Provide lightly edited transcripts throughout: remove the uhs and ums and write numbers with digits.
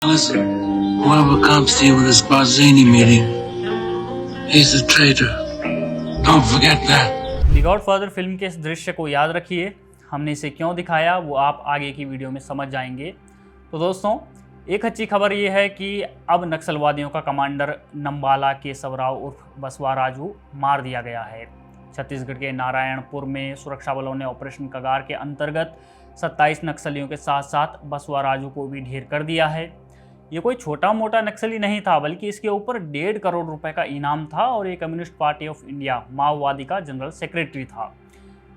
Listen, whoever comes to you with this Barzini meeting, he's a traitor. Don't forget that. The godfather film के इस दृश्य को याद रखिए। हमने इसे क्यों दिखाया वो आप आगे की वीडियो में समझ जाएंगे। तो दोस्तों, एक अच्छी खबर ये है कि अब नक्सलवादियों का कमांडर नंबाला केशव राव उर्फ बसवा राजू मार दिया गया है। छत्तीसगढ़ के नारायणपुर में सुरक्षा बलों ने ऑपरेशन कगार के अंतर्गत 27 नक्सलियों के साथ साथ बसवा राजू को भी ढेर कर दिया है। ये कोई छोटा मोटा नक्सली नहीं था, बल्कि इसके ऊपर 1.5 करोड़ रुपए का इनाम था और ये कम्युनिस्ट पार्टी ऑफ इंडिया माओवादी का जनरल सेक्रेटरी था।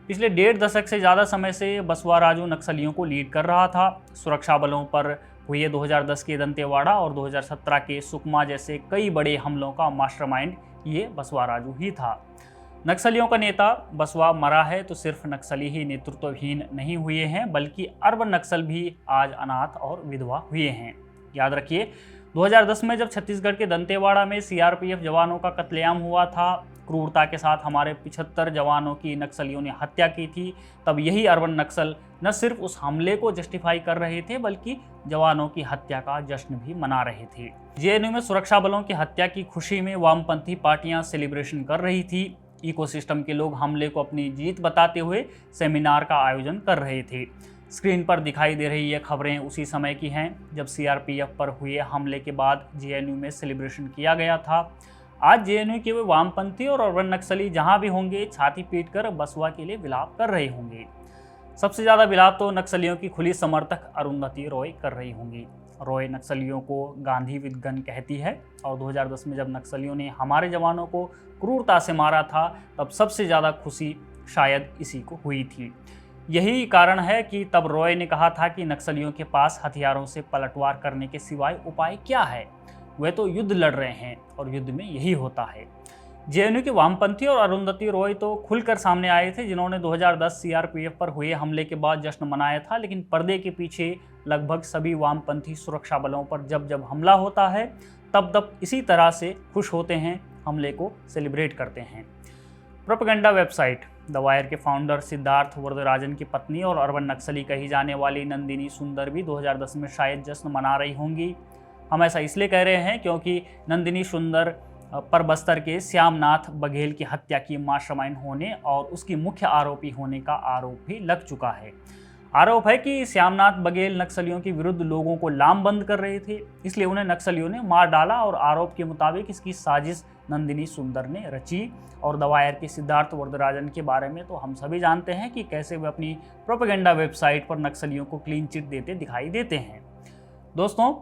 पिछले 1.5 दशक से ज़्यादा समय से बसवा राजू नक्सलियों को लीड कर रहा था। सुरक्षा बलों पर हुए 2010 के दंतेवाड़ा और 2017 के सुकमा जैसे कई बड़े हमलों का मास्टरमाइंड ये बसवा राजू ही था। नक्सलियों का नेता बसवा मरा है तो सिर्फ नक्सली ही नेतृत्वहीन नहीं हुए हैं, बल्कि अर्बन नक्सल भी आज अनाथ और विधवा हुए हैं। याद रखिए, 2010 में जब छत्तीसगढ़ के दंतेवाड़ा में सीआरपीएफ जवानों का कत्लेआम हुआ था, क्रूरता के साथ हमारे 75 जवानों की नक्सलियों ने हत्या की थी, तब यही अर्बन नक्सल न सिर्फ उस हमले को जस्टिफाई कर रहे थे, बल्कि जवानों की हत्या का जश्न भी मना रहे थे। जेएनयू में सुरक्षा बलों की हत्या की खुशी में वामपंथी पार्टियां सेलिब्रेशन कर रही थी। इकोसिस्टम के लोग हमले को अपनी जीत बताते हुए सेमिनार का आयोजन कर रहे थे। स्क्रीन पर दिखाई दे रही ये खबरें उसी समय की हैं जब सीआरपीएफ पर हुए हमले के बाद जेएनयू में सेलिब्रेशन किया गया था। आज जेएनयू के वे वामपंथी और अर्बन नक्सली जहां भी होंगे, छाती पीटकर बसवा के लिए विलाप कर रहे होंगे। सबसे ज़्यादा विलाप तो नक्सलियों की खुली समर्थक अरुंधति रॉय कर रही होंगी। रॉय नक्सलियों को गांधी विद गन कहती है और 2010 में जब नक्सलियों ने हमारे जवानों को क्रूरता से मारा था, तब सबसे ज़्यादा खुशी शायद इसी को हुई थी। यही कारण है कि तब रॉय ने कहा था कि नक्सलियों के पास हथियारों से पलटवार करने के सिवाय उपाय क्या है, वे तो युद्ध लड़ रहे हैं और युद्ध में यही होता है। जेएनयू के वामपंथी और अरुंधति रॉय तो खुलकर सामने आए थे, जिन्होंने 2010 सीआरपीएफ पर हुए हमले के बाद जश्न मनाया था, लेकिन पर्दे के पीछे लगभग सभी वामपंथी सुरक्षा बलों पर जब जब हमला होता है तब तब इसी तरह से खुश होते हैं, हमले को सेलिब्रेट करते हैं। प्रोपेगेंडा वेबसाइट द वायर के फाउंडर सिद्धार्थ वरदराजन की पत्नी और अर्बन नक्सली कही जाने वाली नंदिनी सुंदर भी 2010 में शायद जश्न मना रही होंगी। हम ऐसा इसलिए कह रहे हैं क्योंकि नंदिनी सुंदर पर बस्तर के श्यामनाथ बघेल की हत्या की मास्टरमाइंड होने और उसकी मुख्य आरोपी होने का आरोप भी लग चुका है। आरोप है कि श्यामनाथ बघेल नक्सलियों के विरुद्ध लोगों को लामबंद कर रहे थे, इसलिए उन्हें नक्सलियों ने मार डाला और आरोप के मुताबिक इसकी साजिश नंदिनी सुंदर ने रची। और द वायर के सिद्धार्थ वरदराजन के बारे में तो हम सभी जानते हैं कि कैसे वे अपनी प्रोपेगेंडा वेबसाइट पर नक्सलियों को क्लीन चिट देते दिखाई देते हैं। दोस्तों,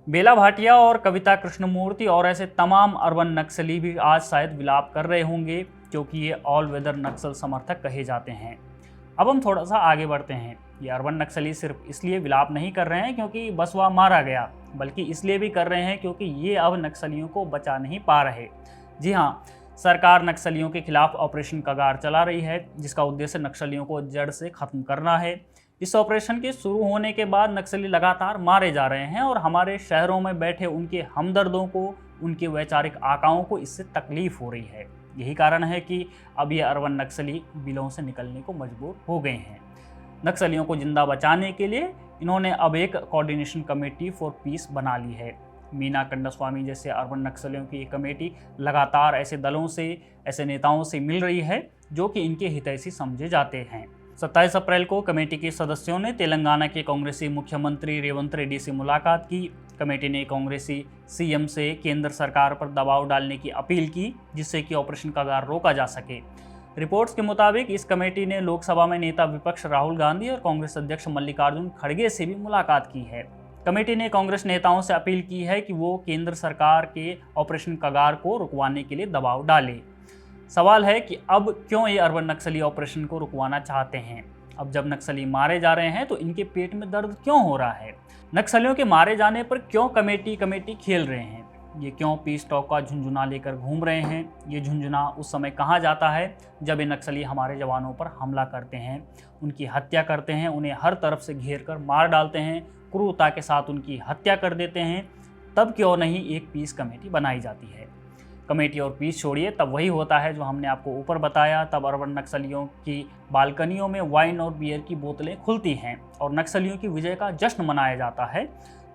बेला भाटिया और कविता कृष्णमूर्ति और ऐसे तमाम अर्बन नक्सली भी आज शायद विलाप कर रहे होंगे, क्योंकि ये ऑल वेदर नक्सल समर्थक कहे जाते हैं। अब हम थोड़ा सा आगे बढ़ते हैं। ये अर्बन नक्सली सिर्फ इसलिए विलाप नहीं कर रहे हैं क्योंकि बसवा मारा गया, बल्कि इसलिए भी कर रहे हैं क्योंकि ये अब नक्सलियों को बचा नहीं पा रहे। जी हाँ, सरकार नक्सलियों के खिलाफ ऑपरेशन कगार चला रही है, जिसका उद्देश्य नक्सलियों को जड़ से खत्म करना है। इस ऑपरेशन के शुरू होने के बाद नक्सली लगातार मारे जा रहे हैं और हमारे शहरों में बैठे उनके हमदर्दों को, उनके वैचारिक आकाओं को इससे तकलीफ हो रही है। यही कारण है कि अब ये अर्बन नक्सली बिलों से निकलने को मजबूर हो गए हैं। नक्सलियों को जिंदा बचाने के लिए इन्होंने अब एक कोऑर्डिनेशन कमेटी फॉर पीस बना ली है। मीना कंडास्वामी जैसे अर्बन नक्सलियों की ये कमेटी लगातार ऐसे दलों से, ऐसे नेताओं से मिल रही है जो कि इनके हितैषी समझे जाते हैं। 27 अप्रैल को कमेटी के सदस्यों ने तेलंगाना के कांग्रेसी मुख्यमंत्री रेवंत रेड्डी से मुलाकात की। कमेटी ने कांग्रेसी सीएम से केंद्र सरकार पर दबाव डालने की अपील की, जिससे कि ऑपरेशन कगार रोका जा सके। रिपोर्ट्स के मुताबिक इस कमेटी ने लोकसभा में नेता विपक्ष राहुल गांधी और कांग्रेस अध्यक्ष मल्लिकार्जुन खड़गे से भी मुलाकात की है। कमेटी ने कांग्रेस नेताओं से अपील की है कि वो केंद्र सरकार के ऑपरेशन कगार को रुकवाने के लिए दबाव डाले। सवाल है कि अब क्यों ये अर्बन नक्सली ऑपरेशन को रुकवाना चाहते हैं। अब जब नक्सली मारे जा रहे हैं तो इनके पेट में दर्द क्यों हो रहा है। नक्सलियों के मारे जाने पर क्यों कमेटी खेल रहे हैं। ये क्यों पीस टॉक का झुंझुना लेकर घूम रहे हैं। ये झुंझुना उस समय कहाँ जाता है जब ये नक्सली हमारे जवानों पर हमला करते हैं, उनकी हत्या करते हैं, उन्हें हर तरफ से घेर कर मार डालते हैं, क्रूरता के साथ उनकी हत्या कर देते हैं। तब क्यों नहीं एक पीस कमेटी बनाई जाती है। कमेटी और पीस छोड़िए, तब वही होता है जो हमने आपको ऊपर बताया। तब अर्बन नक्सलियों की बालकनियों में वाइन और बियर की बोतलें खुलती हैं और नक्सलियों की विजय का जश्न मनाया जाता है।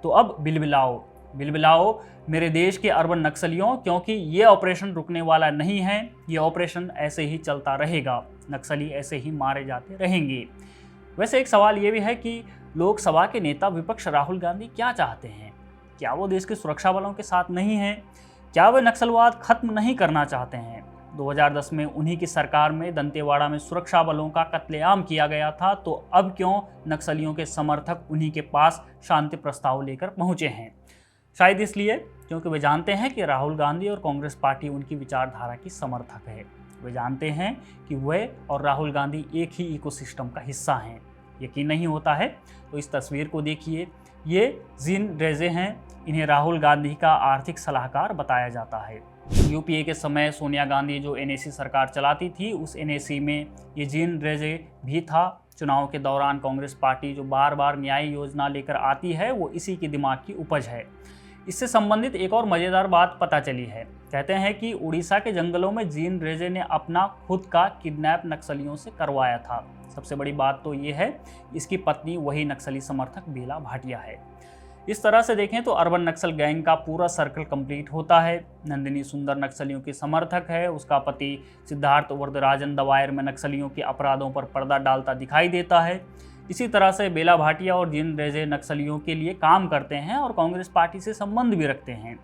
तो अब बिलबिलाओ बिलबिलाओ मेरे देश के अर्बन नक्सलियों, क्योंकि ये ऑपरेशन रुकने वाला नहीं है। ये ऑपरेशन ऐसे ही चलता रहेगा, नक्सली ऐसे ही मारे जाते रहेंगे। वैसे एक सवाल ये भी है कि लोकसभा के नेता विपक्ष राहुल गांधी क्या चाहते हैं? क्या वो देश के सुरक्षा बलों के साथ नहीं हैं? क्या वे नक्सलवाद खत्म नहीं करना चाहते हैं? 2010 में उन्हीं की सरकार में दंतेवाड़ा में सुरक्षा बलों का कत्लेआम किया गया था, तो अब क्यों नक्सलियों के समर्थक उन्हीं के पास शांति प्रस्ताव लेकर पहुंचे हैं? शायद इसलिए क्योंकि वे जानते हैं कि राहुल गांधी और कांग्रेस पार्टी उनकी विचारधारा की समर्थक है। वे जानते हैं कि वे और राहुल गांधी एक ही इकोसिस्टम का हिस्सा हैं। यकीन नहीं होता है तो इस तस्वीर को देखिए। ये जीन ड्रेजे हैं। इन्हें राहुल गांधी का आर्थिक सलाहकार बताया जाता है। यूपीए के समय सोनिया गांधी जो एनएसी सरकार चलाती थी, उस एनएसी में ये जीन ड्रेजे भी था। चुनाव के दौरान कांग्रेस पार्टी जो बार बार न्याय योजना लेकर आती है, वो इसी के दिमाग की उपज है। इससे संबंधित एक और मज़ेदार बात पता चली है। कहते हैं कि उड़ीसा के जंगलों में जीन ड्रेजे ने अपना खुद का किडनैप नक्सलियों से करवाया था। सबसे बड़ी बात तो ये है, इसकी पत्नी वही नक्सली समर्थक बेला भाटिया है। इस तरह से देखें तो अर्बन नक्सल गैंग का पूरा सर्कल कंप्लीट होता है। नंदिनी सुंदर नक्सलियों की समर्थक है, उसका पति सिद्धार्थ वरदराजन दवायर में नक्सलियों के अपराधों पर पर्दा डालता दिखाई देता है। इसी तरह से बेला भाटिया और जीन ड्रेजे नक्सलियों के लिए काम करते हैं और कांग्रेस पार्टी से संबंध भी रखते हैं।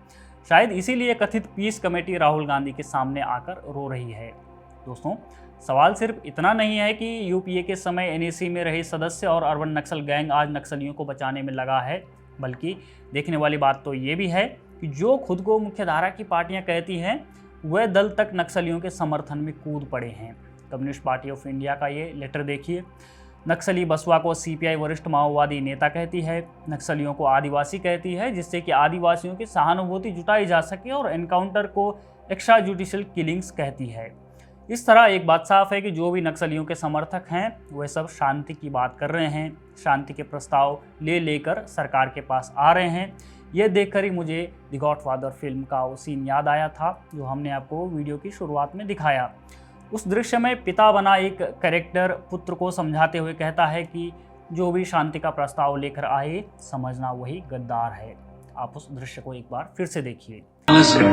शायद इसीलिए कथित पीस कमेटी राहुल गांधी के सामने आकर रो रही है। दोस्तों, सवाल सिर्फ इतना नहीं है कि यूपीए के समय एनएसी में रहे सदस्य और अर्बन नक्सल गैंग आज नक्सलियों को बचाने में लगा है, बल्कि देखने वाली बात तो ये भी है कि जो खुद को मुख्यधारा की पार्टियां कहती हैं, वह दल तक नक्सलियों के समर्थन में कूद पड़े हैं। कम्युनिस्ट पार्टी ऑफ इंडिया का ये लेटर देखिए। नक्सली बसवा को सीपीआई वरिष्ठ माओवादी नेता कहती है, नक्सलियों को आदिवासी कहती है, जिससे कि आदिवासियों की सहानुभूति जुटाई जा सके, और एनकाउंटर को एक्स्ट्रा जुडिशियल किलिंग्स कहती है। इस तरह एक बात साफ है कि जो भी नक्सलियों के समर्थक हैं, वे सब शांति की बात कर रहे हैं, शांति के प्रस्ताव लेकर सरकार के पास आ रहे हैं। ये देखकर ही मुझे द गॉडफादर फिल्म का वो सीन याद आया था जो हमने आपको वीडियो की शुरुआत में दिखाया। उस दृश्य में पिता बना एक कैरेक्टर पुत्र को समझाते हुए कहता है कि जो भी शांति का प्रस्ताव लेकर आए, समझना वही गद्दार है। आप उस दृश्य को एक बार फिर से देखिए। Listen,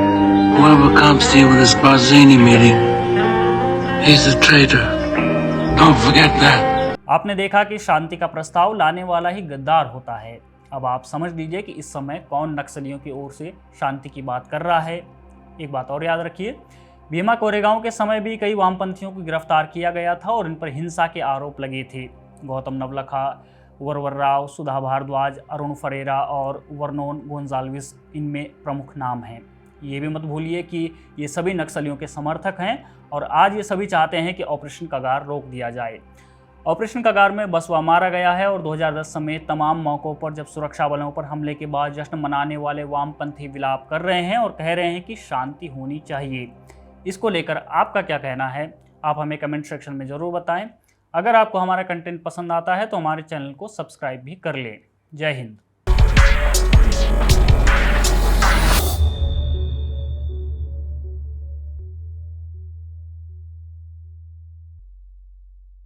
whoever comes to you with this Barzani meeting, he's a traitor. Don't forget that. आपने देखा कि शांति का प्रस्ताव लाने वाला ही गद्दार होता है। अब आप समझ लीजिए कि इस समय कौन नक्सलियों की ओर से शांति की बात कर रहा है। एक बात और याद रखिए, भीमा कोरेगांव के समय भी कई वामपंथियों को गिरफ्तार किया गया था और इन पर हिंसा के आरोप लगे थे। गौतम नवलखा, वरवर राव, सुधा भारद्वाज, अरुण फरेरा और वर्नोन गोंजाल्विस इनमें प्रमुख नाम हैं। ये भी मत भूलिए कि ये सभी नक्सलियों के समर्थक हैं और आज ये सभी चाहते हैं कि ऑपरेशन कगार रोक दिया जाए। ऑपरेशन कगार में बसवा मारा गया है और 2010 समेत तमाम मौक़ों पर जब सुरक्षा बलों पर हमले के बाद जश्न मनाने वाले वामपंथी विलाप कर रहे हैं और कह रहे हैं कि शांति होनी चाहिए। इसको लेकर आपका क्या कहना है, आप हमें कमेंट सेक्शन में ज़रूर बताएं। अगर आपको हमारा कंटेंट पसंद आता है तो हमारे चैनल को सब्सक्राइब भी कर लें। जय हिंद।